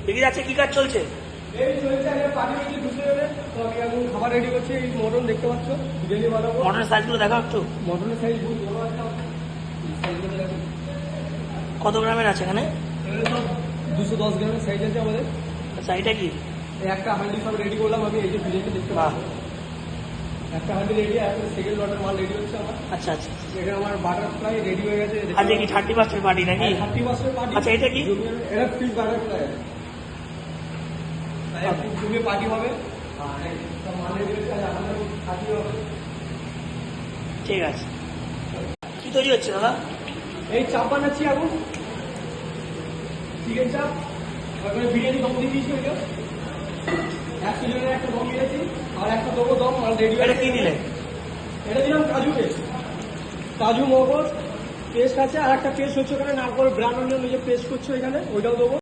এদিকে আছে কি কাজ চলছে? এই চলছে, আগে পানি হচ্ছে ঢুকে যাবে। তো আমি এখন খাবার রেডি করছি। এই মটন দেখতে পাচ্ছ, ডেলি বানাবো। মটনের সাইজগুলো দেখাও একটু। মটনের সাইজ বহুত বড় একটা সাইজগুলো দেখো। কত গ্রামের আছে এখানে? এখানে সব 210 গ্রামের সাইজ আছে আমাদের। আচ্ছা, এটা কি? এই একটা হান্ডি সব রেডি করলাম আমি, এই যে ভিডিওতে দেখতে বাহ, পাচ্ছ। একটা হান্ডি রেডি, এখন সেকেন্ড লটের মাল রেডি হচ্ছে আমার। আচ্ছা আচ্ছা। এখানে আমার বাটারফ্লাই রেডি হয়ে গেছে। আজকে কি 31st পার্টি নাকি? 30% পার্টি। আচ্ছা, এটা কি? এটা ফিশ বাটারফ্লাই। জমে পার্টি হবে। আর সব মাল রেডি হচ্ছে, আর আমাদের পার্টি হবে। ঠিক আছে। কি তৈরি হচ্ছে দাদা? এই চাপ বানাচ্ছি এখন, চিকেন চাপ। তারপরে বিরিয়ানি দম দিয়ে দিয়েছি। ওইটা 100 জনের একটা দম দিয়েছি, আর একটা দেবো দম মাল রেডি। এটা কি দিলে? এটা দিলাম কাজু পেস্ট, কাজু মগজ পেস্ট আছে। আর একটা পেস্ট হচ্ছে ওখানে নারকল ব্রাউন অনিয়ন যে পেস্ট করছে এখানে, ওইটাও দেবো।